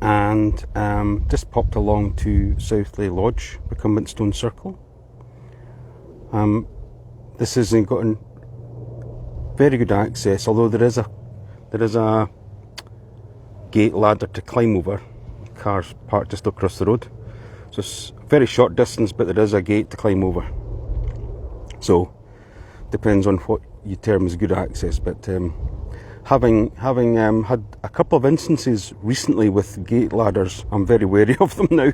and just popped along to South Ley Lodge, Recumbent Stone Circle. This hasn't gotten very good access, although there is a gate ladder to climb over. Cars parked just across the road, so it's a very short distance, but there is a gate to climb over. So depends on what you term as good access. But having had a couple of instances recently with gate ladders, I'm very wary of them now.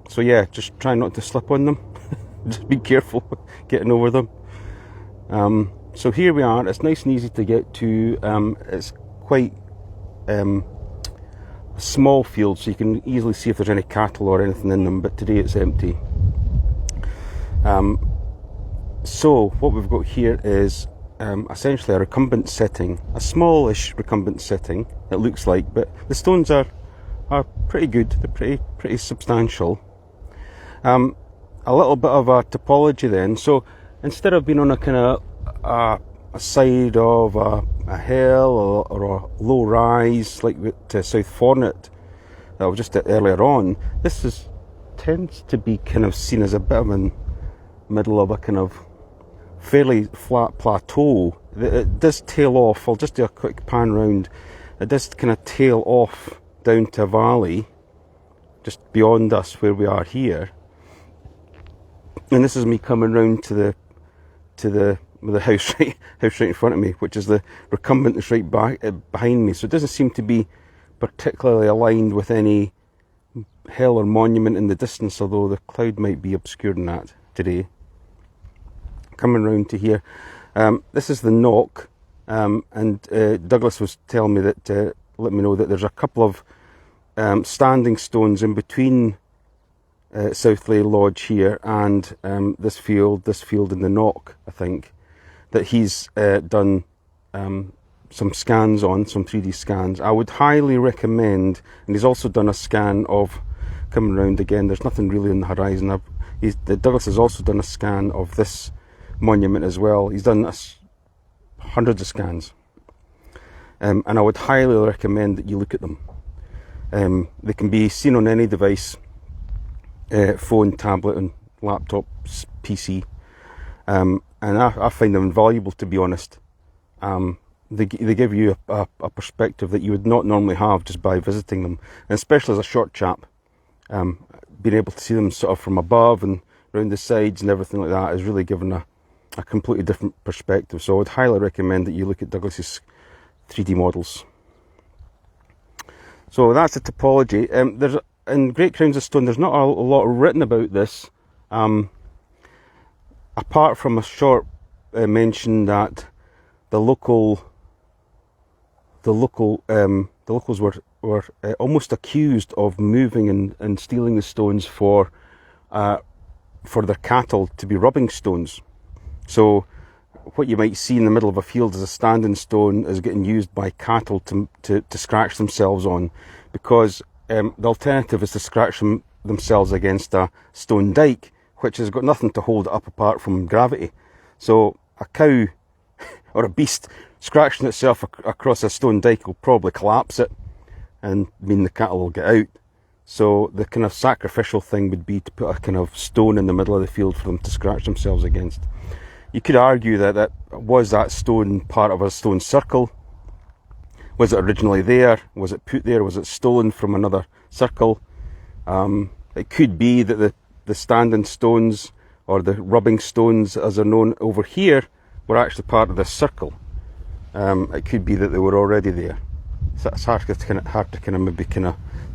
So yeah, just try not to slip on them. Just be careful getting over them. So here we are. It's nice and easy to get to. It's quite a small field, so you can easily see if there's any cattle or anything in them, but today it's empty. So what we've got here is essentially a recumbent setting, a smallish recumbent setting, it looks like, but the stones are pretty good. They're pretty substantial. A little bit of a topology then. So instead of being on a kind of a side of a hill or a low rise like to South Fornet that was just earlier on, this tends to be kind of seen as a bit of a middle of a kind of fairly flat plateau. It does tail off. I'll just do a quick pan round. It does kind of tail off down to a valley just beyond us where we are here. And this is me coming round to the house right in front of me, which is the recumbent that's right behind me. So it doesn't seem to be particularly aligned with any hill or monument in the distance, although the cloud might be obscuring that today. Coming round to here, this is the knock, and Douglas was telling me that let me know that there's a couple of standing stones in between South Ley Lodge here and this field in the knock, I think, that he's done some scans on, some 3D scans. I would highly recommend, and he's also done a scan of, coming round again, there's nothing really on the horizon. Douglas has also done a scan of this monument as well. He's done hundreds of scans, and I would highly recommend that you look at them. They can be seen on any device, phone, tablet and laptop, PC, and I find them invaluable, to be honest. They give you a perspective that you would not normally have just by visiting them, and especially as a short chap, being able to see them sort of from above and around the sides and everything like that is really given a completely different perspective. So I would highly recommend that you look at Douglas's 3D models. So that's the topology. In Great Crowns of Stone, there's not a lot written about this, apart from a short mention that the locals were almost accused of moving and stealing the stones for their cattle to be rubbing stones. So what you might see in the middle of a field as a standing stone is getting used by cattle to scratch themselves on, because the alternative is to scratch themselves against a stone dike, which has got nothing to hold it up apart from gravity. So a cow or a beast scratching itself across a stone dike will probably collapse it and mean the cattle will get out. So the kind of sacrificial thing would be to put a kind of stone in the middle of the field for them to scratch themselves against. You could argue that was that stone part of a stone circle? Was it originally there? Was it put there? Was it stolen from another circle? It could be that the standing stones or the rubbing stones, as they're known over here, were actually part of this circle. It could be that they were already there. So it's hard to maybe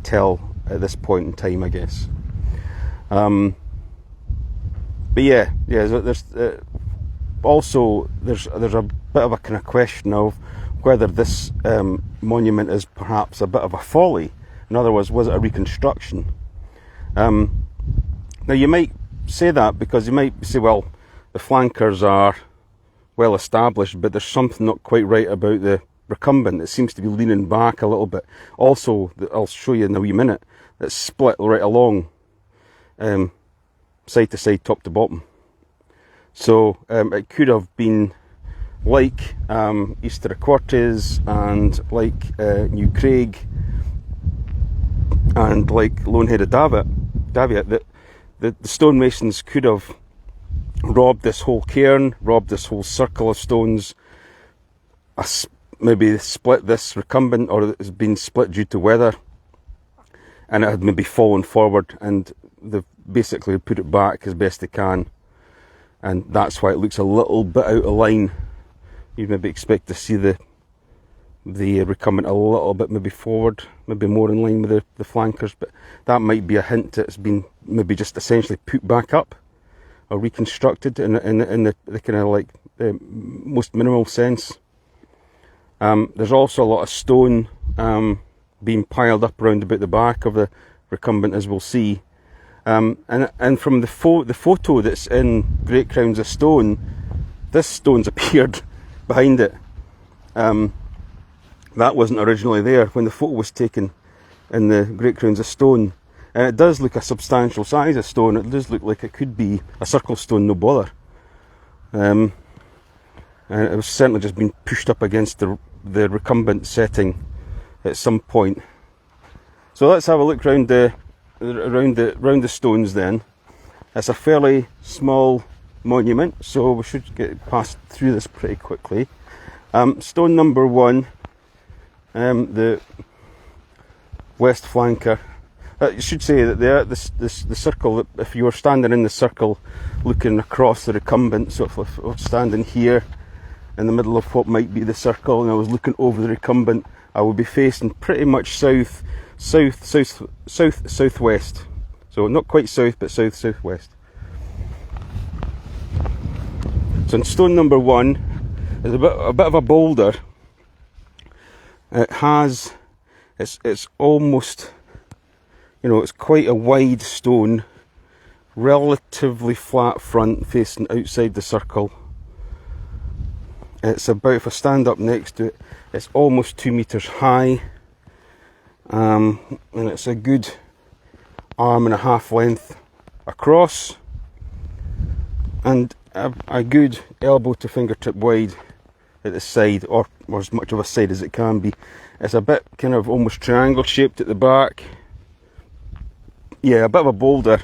tell at this point in time, I guess. But yeah. There's also there's a bit of a kind of question of whether this monument is perhaps a bit of a folly. In other words, was it a reconstruction? Now you might say that because you might say, well, the flankers are well established, but there's something not quite right about the recumbent. It seems to be leaning back a little bit. Also, I'll show you in a wee minute, it's split right along, side to side, top to bottom. So it could have been like Easter Quartes and like New Craig, And like Loneheaded Daviat, that the stonemasons could have robbed this whole cairn, robbed this whole circle of stones, maybe split this recumbent, or it's been split due to weather, and it had maybe fallen forward, and they've basically put it back as best they can, and that's why it looks a little bit out of line. You'd maybe expect to see the recumbent a little bit maybe forward, maybe more in line with the flankers, but that might be a hint that it's been maybe just essentially put back up or reconstructed in the kind of like most minimal sense. There's also a lot of stone being piled up around about the back of the recumbent, as we'll see. And from the photo that's in Great Crowns of Stone, this stone's appeared behind it. That wasn't originally there when the photo was taken in the Great Crowns of Stone. And it does look a substantial size of stone. It does look like it could be a circle stone, no bother. And it was certainly just been pushed up against the recumbent setting at some point. So let's have a look around the stones then. It's a fairly small monument, so we should get past through this pretty quickly. Stone number 1, the west flanker. You should say that the circle, if you were standing in the circle looking across the recumbent, so if I was standing here in the middle of what might be the circle and I was looking over the recumbent, I would be facing pretty much southwest. So not quite south, but southwest. So in stone number 1 is a bit of a boulder. It's almost, it's quite a wide stone, relatively flat front facing outside the circle. It's about, if I stand up next to it, it's almost 2 meters high, and it's a good 1.5 arm length across, and a good elbow to fingertip wide at the side, or as much of a side as it can be. It's a bit kind of almost triangle shaped at the back. Yeah, a bit of a boulder,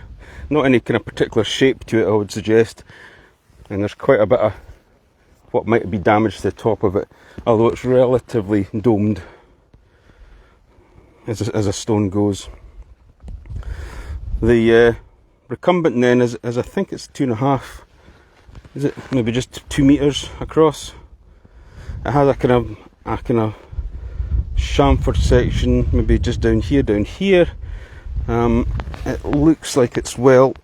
not any kind of particular shape to it, I would suggest, and there's quite a bit of what might be damage to the top of it, although it's relatively domed as a stone goes. The recumbent then is I think it's 2.5, is it maybe just 2 meters across. It has a kind of chamfered section, maybe just down here. It looks like it's well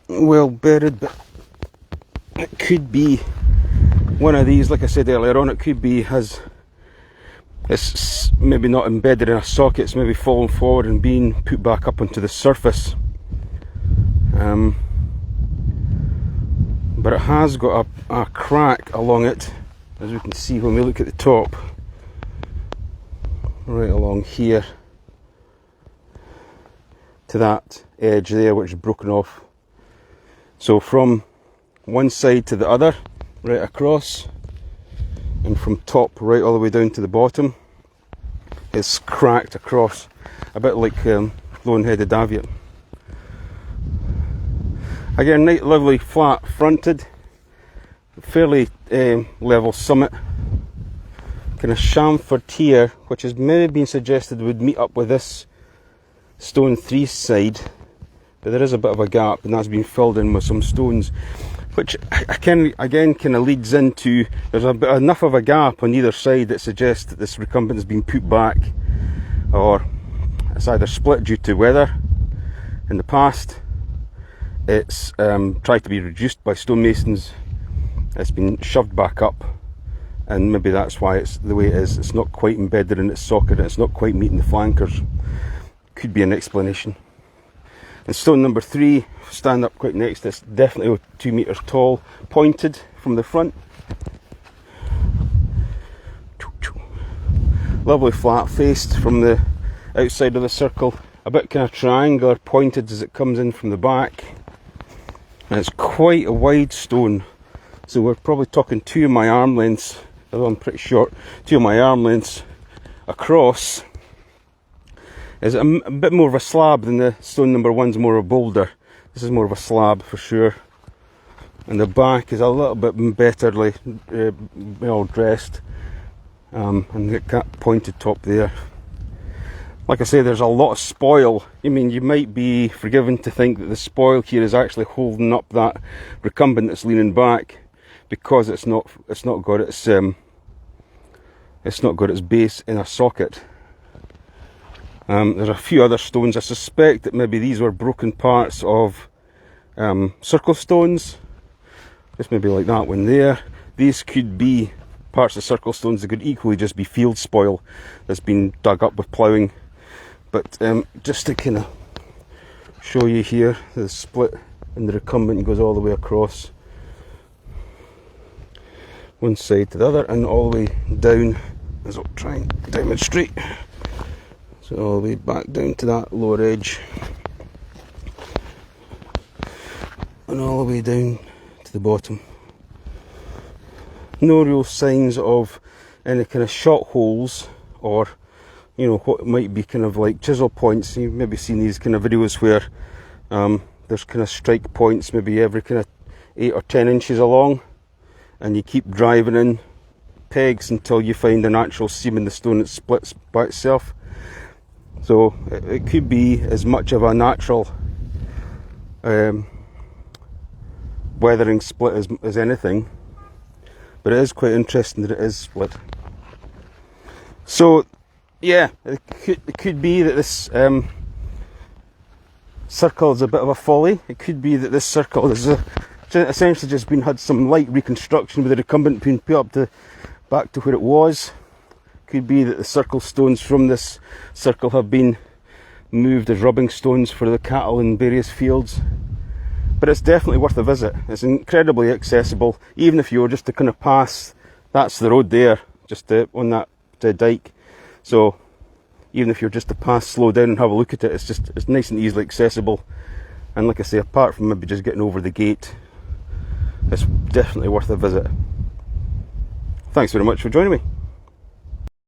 buried, but it could be one of these, like I said earlier on, it could be it's maybe not embedded in a socket, it's maybe fallen forward and being put back up onto the surface. But it has got a crack along it, as we can see when we look at the top, right along here to that edge there, which is broken off. So from one side to the other, right across, and from top right all the way down to the bottom, it's cracked across, a bit like Lone-headed Daviat. Again, lovely flat fronted, fairly level summit, kind of chamfered here, which has maybe been suggested would meet up with this stone 3 side, but there is a bit of a gap, and that's been filled in with some stones, which again kind of leads into, there's enough of a gap on either side that suggests that this recumbent has been put back, or it's either split due to weather in the past, it's tried to be reduced by stonemasons, it's been shoved back up, and maybe that's why it's the way it is. It's not quite embedded in its socket, and it's not quite meeting the flankers. Could be an explanation. And stone number 3, stand up quite next to, it's definitely 2 meters tall, pointed from the front. Lovely flat faced from the outside of the circle, a bit kind of triangular, pointed as it comes in from the back. And it's quite a wide stone, so we're probably talking 2 of my arm lengths, although I'm pretty short, 2 of my arm lengths across. is a bit more of a slab than the stone number one's more of a boulder. This is more of a slab for sure. And the back is a little bit betterly well dressed, and get that pointed top there. Like I say, there's a lot of spoil. I mean, you might be forgiven to think that the spoil here is actually holding up that recumbent that's leaning back, because it's not got its base in a socket. There's a few other stones. I suspect that maybe these were broken parts of circle stones. This may be like that one there. These could be parts of circle stones that could equally just be field spoil that's been dug up with ploughing. But just to kind of show you here, the split in the recumbent goes all the way across one side to the other and all the way down, as I'll try and demonstrate. So all the way back down to that lower edge and all the way down to the bottom. No real signs of any kind of shot holes or, you know, what might be kind of like chisel points. You've maybe seen these kind of videos where there's kind of strike points maybe every kind of 8 or 10 inches along, and you keep driving in pegs until you find an actual seam in the stone that splits by itself. So it could be as much of a natural weathering split as anything, but it is quite interesting that it is split. So yeah, it could be that this circle is a bit of a folly. It could be that this circle is essentially just had some light reconstruction with the recumbent being put up back to where it was. Could be that the circle stones from this circle have been moved as rubbing stones for the cattle in various fields. But it's definitely worth a visit. It's incredibly accessible, even if you were just to kind of pass. That's the road there, just on that dike. So even if you're just to pass, slow down and have a look at it, it's nice and easily accessible. And like I say, apart from maybe just getting over the gate, it's definitely worth a visit. Thanks very much for joining me.